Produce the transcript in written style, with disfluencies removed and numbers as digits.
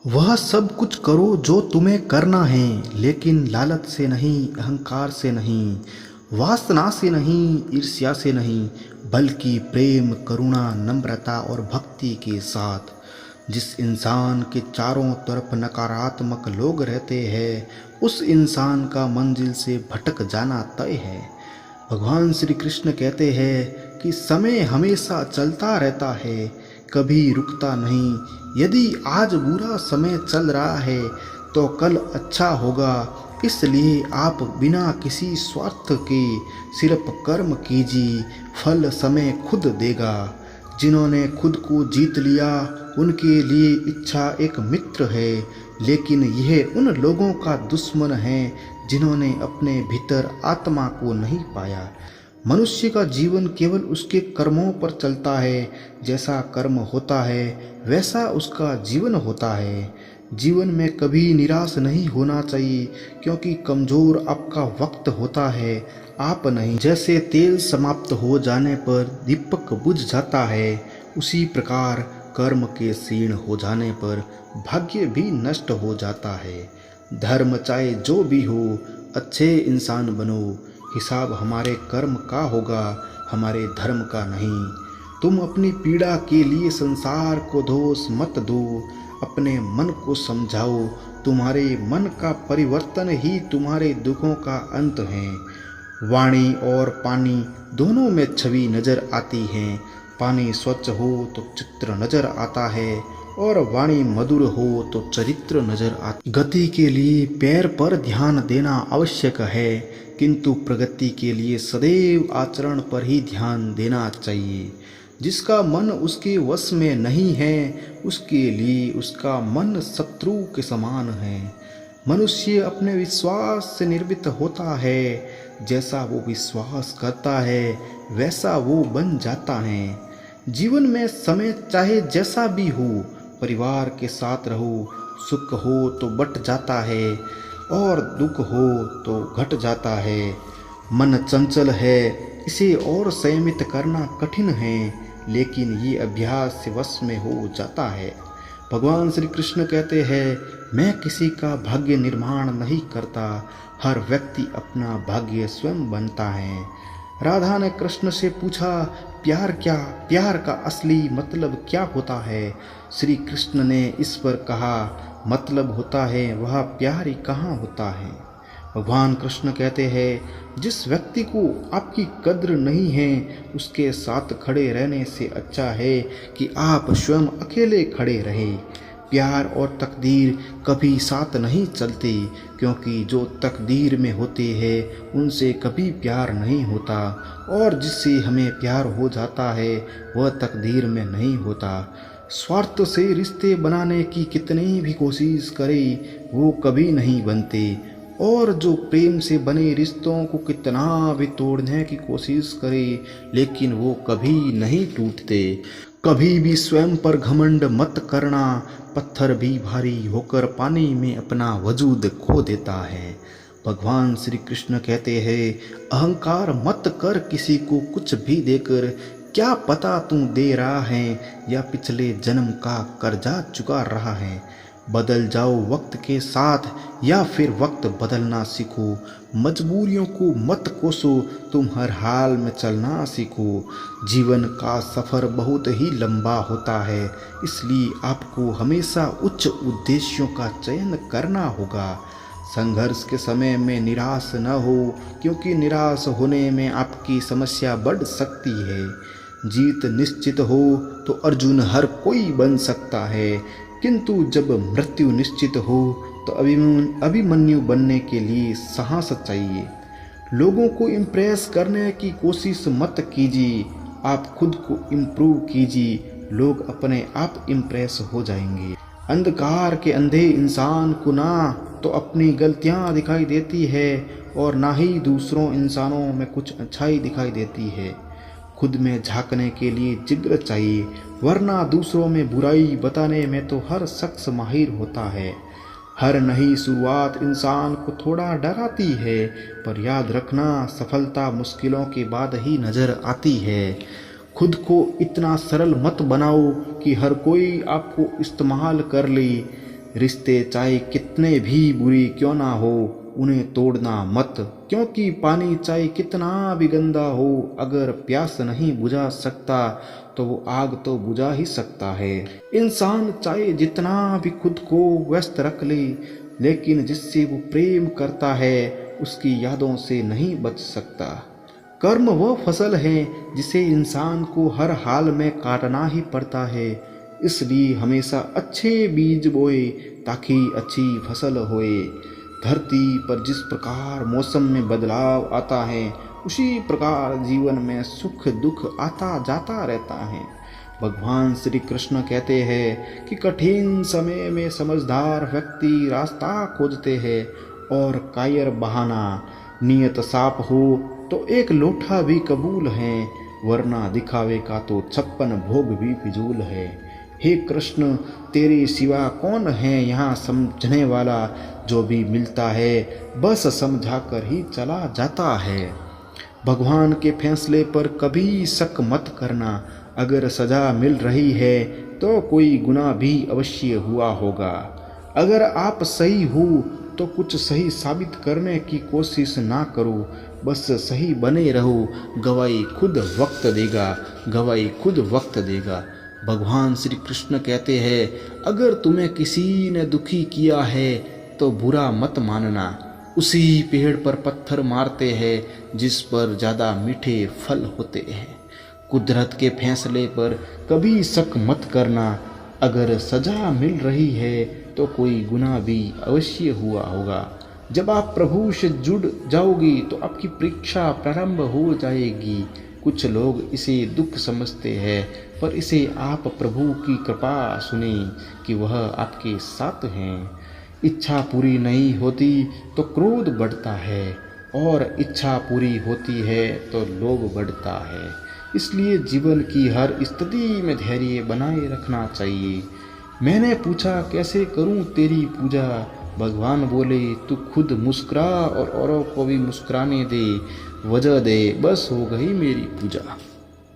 वह सब कुछ करो जो तुम्हें करना है, लेकिन लालच से नहीं, अहंकार से नहीं, वासना से नहीं, ईर्ष्या से नहीं, बल्कि प्रेम, करुणा, नम्रता और भक्ति के साथ। जिस इंसान के चारों तरफ नकारात्मक लोग रहते हैं, उस इंसान का मंजिल से भटक जाना तय है। भगवान श्री कृष्ण कहते हैं कि समय हमेशा चलता रहता है, कभी रुकता नहीं। यदि आज बुरा समय चल रहा है तो कल अच्छा होगा। इसलिए आप बिना किसी स्वार्थ के सिर्फ कर्म कीजिए, फल समय खुद देगा। जिन्होंने खुद को जीत लिया उनके लिए इच्छा एक मित्र है, लेकिन यह उन लोगों का दुश्मन है जिन्होंने अपने भीतर आत्मा को नहीं पाया। मनुष्य का जीवन केवल उसके कर्मों पर चलता है। जैसा कर्म होता है वैसा उसका जीवन होता है। जीवन में कभी निराश नहीं होना चाहिए, क्योंकि कमज़ोर आपका वक्त होता है, आप नहीं। जैसे तेल समाप्त हो जाने पर दीपक बुझ जाता है, उसी प्रकार कर्म के क्षीण हो जाने पर भाग्य भी नष्ट हो जाता है। धर्म चाहे जो भी हो, अच्छे इंसान बनो। हिसाब हमारे कर्म का होगा, हमारे धर्म का नहीं। तुम अपनी पीड़ा के लिए संसार को दोष मत दो, अपने मन को समझाओ। तुम्हारे मन का परिवर्तन ही तुम्हारे दुखों का अंत है। वाणी और पानी दोनों में छवि नजर आती है। पानी स्वच्छ हो तो चित्र नजर आता है, और वाणी मधुर हो तो चरित्र नजर आता। गति के लिए पैर पर ध्यान देना आवश्यक है, किंतु प्रगति के लिए सदैव आचरण पर ही ध्यान देना चाहिए। जिसका मन उसके वश में नहीं है, उसके लिए उसका मन शत्रु के समान है। मनुष्य अपने विश्वास से निर्मित होता है। जैसा वो विश्वास करता है वैसा वो बन जाता है। जीवन में समय चाहे जैसा भी हो, परिवार के साथ रहो। सुख हो तो बढ़ जाता है और दुख हो तो घट जाता है। मन चंचल है, इसे और संयमित करना कठिन है, लेकिन ये अभ्यास से वश में हो जाता है। भगवान श्री कृष्ण कहते हैं, मैं किसी का भाग्य निर्माण नहीं करता, हर व्यक्ति अपना भाग्य स्वयं बनता है। राधा ने कृष्ण से पूछा, प्यार क्या, प्यार का असली मतलब क्या होता है? श्री कृष्ण ने इस पर कहा, मतलब होता है वह प्यार ही कहाँ होता है। भगवान कृष्ण कहते हैं, जिस व्यक्ति को आपकी कद्र नहीं है, उसके साथ खड़े रहने से अच्छा है कि आप स्वयं अकेले खड़े रहें। प्यार और तकदीर कभी साथ नहीं चलते, क्योंकि जो तकदीर में होते हैं उनसे कभी प्यार नहीं होता, और जिससे हमें प्यार हो जाता है वह तकदीर में नहीं होता। स्वार्थ से रिश्ते बनाने की कितनी भी कोशिश करें वो कभी नहीं बनते, और जो प्रेम से बने रिश्तों को कितना भी तोड़ने की कोशिश करे लेकिन वो कभी नहीं टूटते। कभी भी स्वयं पर घमंड मत करना, पत्थर भी भारी होकर पानी में अपना वजूद खो देता है। भगवान श्री कृष्ण कहते हैं, अहंकार मत कर किसी को कुछ भी देकर। क्या पता तू दे रहा है या पिछले जन्म का कर्जा चुका रहा है। बदल जाओ वक्त के साथ या फिर वक्त बदलना सीखो। मजबूरियों को मत कोसो, तुम हर हाल में चलना सीखो। जीवन का सफ़र बहुत ही लंबा होता है, इसलिए आपको हमेशा उच्च उद्देश्यों का चयन करना होगा। संघर्ष के समय में निराश न हो, क्योंकि निराश होने में आपकी समस्या बढ़ सकती है। जीत निश्चित हो तो अर्जुन हर कोई बन सकता है, किंतु जब मृत्यु निश्चित हो तो अभिमन्यु बनने के लिए साहस चाहिए। लोगों को इम्प्रेस करने की कोशिश मत कीजिए, आप खुद को इम्प्रूव कीजिए, लोग अपने आप इम्प्रेस हो जाएंगे। अंधकार के अंधे इंसान को ना तो अपनी गलतियां दिखाई देती है और ना ही दूसरों इंसानों में कुछ अच्छाई दिखाई देती है। खुद में झांकने के लिए जिग्र चाहिए, वरना दूसरों में बुराई बताने में तो हर शख्स माहिर होता है। हर नई शुरुआत इंसान को थोड़ा डराती है, पर याद रखना सफलता मुश्किलों के बाद ही नजर आती है। खुद को इतना सरल मत बनाओ कि हर कोई आपको इस्तेमाल कर ले। रिश्ते चाहे कितने भी बुरे क्यों ना हो उन्हें तोड़ना मत, क्योंकि पानी चाहे कितना भी गंदा हो अगर प्यास नहीं बुझा सकता तो वो आग तो बुझा ही सकता है। इंसान चाहे जितना भी खुद को व्यस्त रख ले, लेकिन जिससे वो प्रेम करता है उसकी यादों से नहीं बच सकता। कर्म वह फसल है जिसे इंसान को हर हाल में काटना ही पड़ता है, इसलिए हमेशा अच्छे बीज बोए ताकि अच्छी फसल होए। धरती पर जिस प्रकार मौसम में बदलाव आता है उसी प्रकार जीवन में सुख दुख आता जाता रहता है। भगवान श्री कृष्ण कहते हैं कि कठिन समय में समझदार व्यक्ति रास्ता खोजते हैं और कायर बहाना। नियत साफ हो तो एक लोटा भी कबूल है, वरना दिखावे का तो 56 भोग भी फिजूल है। हे कृष्ण तेरे सिवा कौन है यहाँ समझने वाला, जो भी मिलता है बस समझा कर ही चला जाता है। भगवान के फैसले पर कभी शक मत करना, अगर सजा मिल रही है तो कोई गुनाह भी अवश्य हुआ होगा। अगर आप सही हो तो कुछ सही साबित करने की कोशिश ना करो, बस सही बने रहो, गवाही खुद वक्त देगा, गवाही खुद वक्त देगा। भगवान श्री कृष्ण कहते हैं अगर तुम्हें किसी ने दुखी किया है तो बुरा मत मानना, उसी पेड़ पर पत्थर मारते हैं जिस पर ज़्यादा मीठे फल होते हैं। कुदरत के फैसले पर कभी शक मत करना, अगर सजा मिल रही है तो कोई गुनाह भी अवश्य हुआ होगा। जब आप प्रभु से जुड़ जाओगी तो आपकी परीक्षा प्रारंभ हो जाएगी। कुछ लोग इसे दुख समझते हैं, पर इसे आप प्रभु की कृपा सुने कि वह आपके साथ हैं। इच्छा पूरी नहीं होती तो क्रोध बढ़ता है, और इच्छा पूरी होती है तो लोभ बढ़ता है। इसलिए जीवन की हर स्थिति में धैर्य बनाए रखना चाहिए। मैंने पूछा कैसे करूं तेरी पूजा, भगवान बोले तू खुद मुस्कुरा और औरों को भी मुस्कुराने दे, वजह दे, बस हो गई मेरी पूजा।